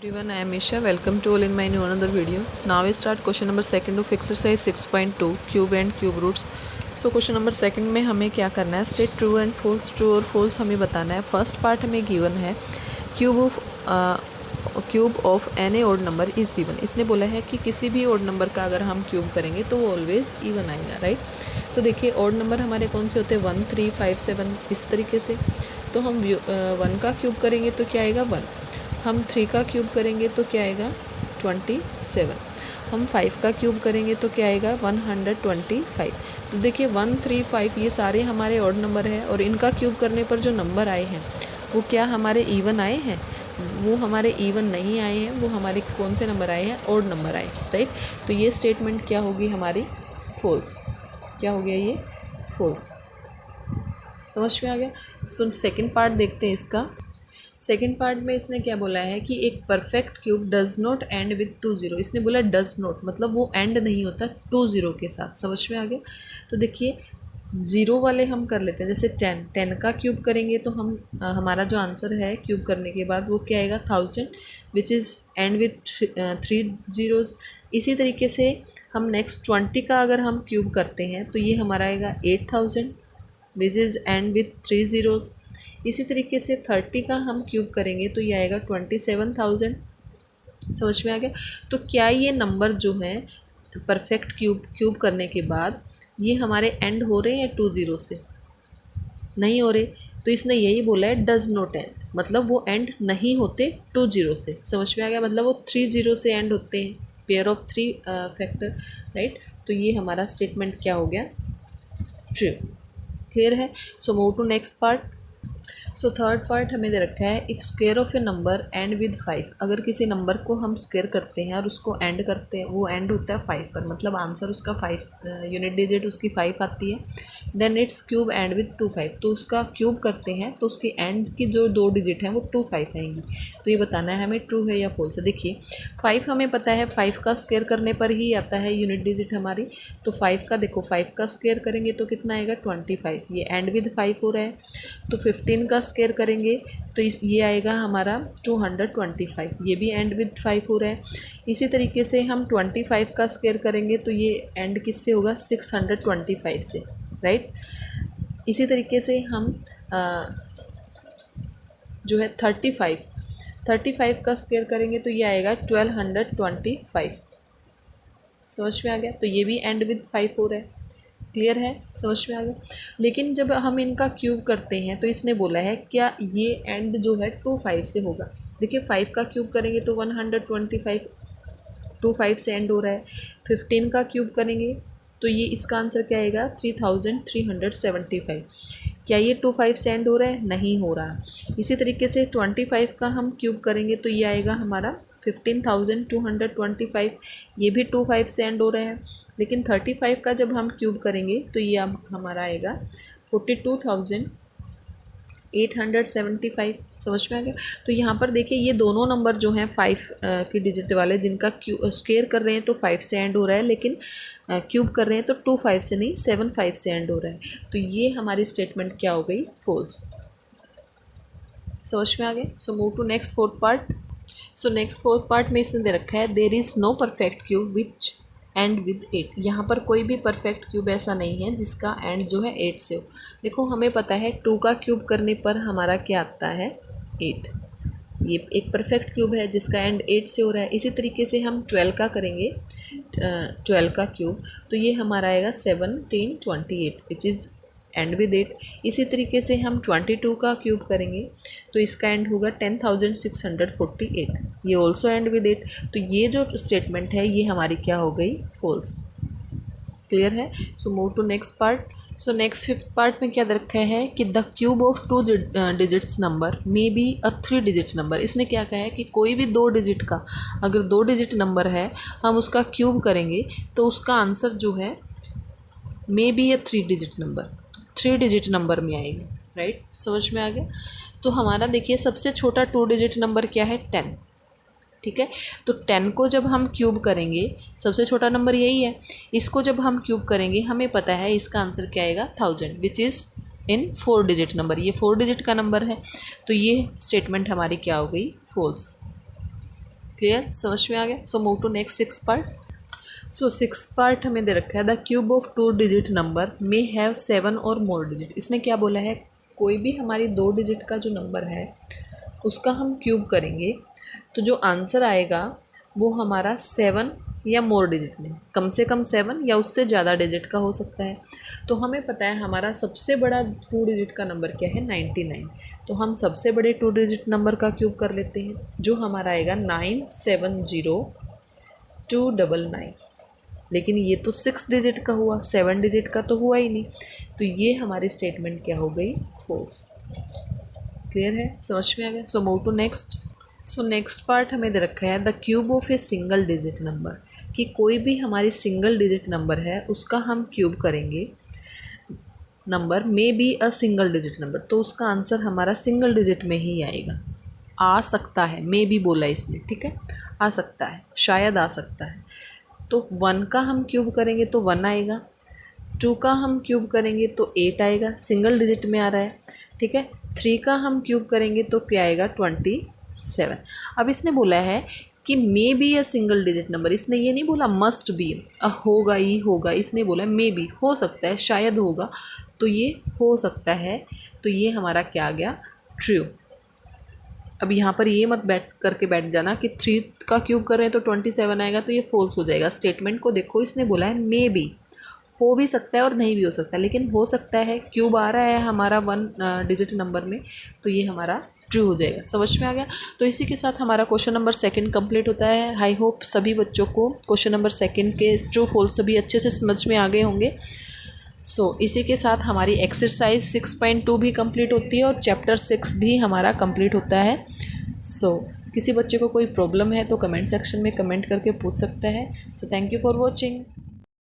Everyone, I am Isha. Welcome to all in my new another video. Now we start question number second of exercise 6.2 cube and cube roots. So question number second में हमें क्या करना है, state true and false, true और false हमें बताना है. First part हमें गिवन है cube of any odd number is even. इसने बोला है कि किसी भी ऑड नंबर का अगर हम क्यूब करेंगे तो वो ऑलवेज इवन आएगा, राइट. तो देखिए ऑड नंबर हमारे कौन से होते हैं, 1, 3, 5, 7 इस तरीके से. तो हम 1 का क्यूब करेंगे तो क्या आएगा 1. हम 3 का क्यूब करेंगे तो क्या आएगा 27. हम 5 का क्यूब करेंगे तो क्या आएगा 125. तो देखिए 1, 3, 5 ये सारे हमारे ऑड नंबर है और इनका क्यूब करने पर जो नंबर आए हैं वो क्या हमारे इवन आए हैं, वो हमारे इवन नहीं आए हैं, वो हमारे कौन से नंबर आए हैं, ऑड नंबर आए, राइट. तो ये स्टेटमेंट क्या होगी हमारी, फॉल्स. क्या हो गया ये, फॉल्स. समझ में आ गया. सो सेकंड पार्ट देखते हैं इसका. सेकेंड पार्ट में इसने क्या बोला है कि एक perfect cube does not and with 2 0. इसने बोला डज नॉट मतलब वो एंड नहीं होता 2 0 के साथ. समझ में आ गया. तो देखिए 0 वाले हम कर लेते हैं. जैसे 10 का क्यूब करेंगे तो हम हमारा जो आंसर है क्यूब करने के बाद वो क्या आएगा 1000 which is and with 3 zeros. इसी तरीके से हम नेक्स्ट 20 का अगर हम क्यूब करते हैं तो ये हमारा आएगा 8000 which is and with 3 zeros. इसी तरीके से 30 का हम क्यूब करेंगे तो ये आएगा 27,000. समझ में आ गया. तो क्या ये नंबर जो है परफेक्ट क्यूब करने के बाद ये हमारे एंड हो रहे हैं 2 0 से, नहीं हो रहे. तो इसने यही बोला है डज नॉट एंड, मतलब वो एंड नहीं होते 2 0 से. समझ में आ गया. मतलब वो 3 0 से एंड होते हैं, पेयर ऑफ 3 फैक्टर, राइट. तो ये हमारा स्टेटमेंट क्या हो गया, ट्रू. क्लियर है. So move to next part. So third part हमें दे रखा है if square of a number end with 5. अगर किसी नंबर को हम स्क्वायर करते हैं और उसको एंड करते हैं, वो एंड होता है 5 पर, मतलब आंसर उसका 5 यूनिट डिजिट उसकी 5 आती है. Then it's cube end with 2 5. तो उसका क्यूब करते हैं तो उसके एंड की जो 2 डिजिट हैं वो 2 5 आएंगी. तो ये बताना है हमें ट्रू है या फॉल्स है. देखिए 5 हमें पता है 5 का स्क्वायर करने पर ही आता है यूनिट डिजिट हमारी. तो 5 का देखो 5 का स्क्वायर करेंगे तो कितना आएगा 25. ये एंड विद 5 हो रहा है. तो 15 का स्क्वायर करेंगे तो ये आएगा हमारा 225. ये भी एंड विद 5 हो रहा है. इसी तरीके से हम 25 का स्क्वायर करेंगे तो ये एंड किससे होगा 625 से, राइट. इसी तरीके से हम जो है 35 का स्क्वायर करेंगे तो ये आएगा 1225. समझ में आ गया. तो ये भी एंड विद 5 हो रहा है. क्लियर है, समझ में आ गया. लेकिन जब हम इनका क्यूब करते हैं तो इसने बोला है क्या ये एंड जो है 2 5 से होगा. देखिए 5 का क्यूब करेंगे तो 125 2 5 से एंड हो रहा है. 15 का क्यूब करेंगे तो ये इसका आंसर क्या आएगा 3375. क्या ये 2 5 से एंड हो रहा है, नहीं हो रहा. इसी तरीके से 25 का हम क्यूब करेंगे तो ये आएगा हमारा 15,225. ये भी 2 5 से एंड हो रहा है. लेकिन 35 का जब हम क्यूब करेंगे तो ये हमारा आएगा 42,875. समझ में आ गया. तो यहाँ पर देखिए ये दोनों नंबर जो हैं 5 की डिजिट वाले, जिनका स्क्वायर कर रहे हैं तो 5 से एंड हो रहा है, लेकिन क्यूब कर रहे हैं तो 2 5 से नहीं 7 5 से एंड हो रहा है. तो ये हमारी स्टेटमेंट क्या हो गई, फॉल्स. समझ में आ गए. So move to next fourth part. So next fourth part में इसने दे रखा है there is no perfect cube which end with 8. यहाँ पर कोई भी परफेक्ट क्यूब ऐसा नहीं है जिसका एंड जो है 8 से हो. देखो हमें पता है 2 का क्यूब करने पर हमारा क्या आता है 8. ये एक परफेक्ट क्यूब है जिसका एंड 8 से हो रहा है. इसी तरीके से हम 12 का करेंगे 12 का क्यूब तो ये हमारा आएगा 1728 विच इज़ एंड विद 8. इसी तरीके से हम 22 का क्यूब करेंगे तो इसका एंड होगा 10,648. ये ऑल्सो एंड विद 8. तो ये जो स्टेटमेंट है ये हमारी क्या हो गई, फॉल्स. क्लियर है. So move to next part. So next fifth part में क्या रखा है कि the cube of 2 digits number may be a 3 digit number. इसने क्या कहा है कि कोई भी 2 डिजिट का अगर 2 डिजिट नंबर है हम उसका क्यूब करेंगे तो उसका आंसर जो है मे be a 3 digit number, 3 digit number में आएगी, राइट. समझ में आ गया. तो हमारा देखिए सबसे छोटा 2 डिजिट नंबर क्या है 10. ठीक है. तो 10 को जब हम क्यूब करेंगे, सबसे छोटा नंबर यही है, इसको जब हम क्यूब करेंगे हमें पता है इसका आंसर क्या आएगा 1000 which is in 4 digit number. ये 4 डिजिट का नंबर है. तो ये स्टेटमेंट हमारी क्या हो गई, फॉल्स. क्लियर, समझ में आ गया। So move to next 6 part. So 6 part हमें दे रखा है the cube of 2 digit number may have 7 और मोर डिजिट। इसने क्या बोला है, कोई भी हमारी 2 डिजिट का जो नंबर है उसका हम क्यूब करेंगे तो जो आंसर आएगा वो हमारा 7 या मोर डिजिट में, कम से कम 7 या उससे ज़्यादा डिजिट का हो सकता है। तो हमें पता है हमारा सबसे बड़ा 2 डिजिट का नंबर क्या है, 99। तो हम सबसे बड़े 2 डिजिट नंबर का क्यूब कर लेते हैं, जो हमारा आएगा 970299। लेकिन ये तो 6 डिजिट का हुआ, 7 डिजिट का तो हुआ ही नहीं, तो ये हमारी स्टेटमेंट क्या हो गई, फॉल्स। क्लियर है, समझ में आ गया। So move to next. So next part हमें दे रखा है the cube of a single digit number, कि कोई भी हमारी सिंगल डिजिट नंबर है उसका हम क्यूब करेंगे। Number may be a single digit number, तो उसका आंसर हमारा सिंगल डिजिट में ही आएगा। आ सकता है, मे बी बोला इसने, ठीक है, आ सकता है, शायद आ सकता है। तो 1 का हम क्यूब करेंगे तो 1 आएगा, 2 का हम क्यूब करेंगे तो 8 आएगा, सिंगल डिजिट में आ रहा है, ठीक है। 3 का हम क्यूब करेंगे तो क्या आएगा, 27। अब इसने बोला है कि मे be a single digit number, इसने ये नहीं बोला मस्ट बी, होगा ही होगा, इसने बोला मे बी, हो सकता है, शायद होगा, तो ये हो सकता है, तो ये हमारा क्या आ गया, ट्रू। अब यहाँ पर ये मत बैठ जाना कि 3 का क्यूब कर रहे हैं तो 27 आएगा, तो ये फॉल्स हो जाएगा। स्टेटमेंट को देखो, इसने बोला है मे बी, हो भी सकता है और नहीं भी हो सकता है, लेकिन हो सकता है, क्यूब आ रहा है हमारा 1 डिजिट नंबर में, तो ये हमारा ट्रू हो जाएगा। समझ में आ गया। तो इसी के साथ हमारा क्वेश्चन नंबर 2 कंप्लीट होता है। आई होप सभी बच्चों को क्वेश्चन नंबर 2 के ट्रू फॉल्स सभी अच्छे से समझ में आ गए होंगे। इसी के साथ हमारी एक्सरसाइज 6.2 भी कंप्लीट होती है और चैप्टर 6 भी हमारा कंप्लीट होता है। किसी बच्चे को कोई प्रॉब्लम है तो कमेंट सेक्शन में कमेंट करके पूछ सकता है। Thank you for watching.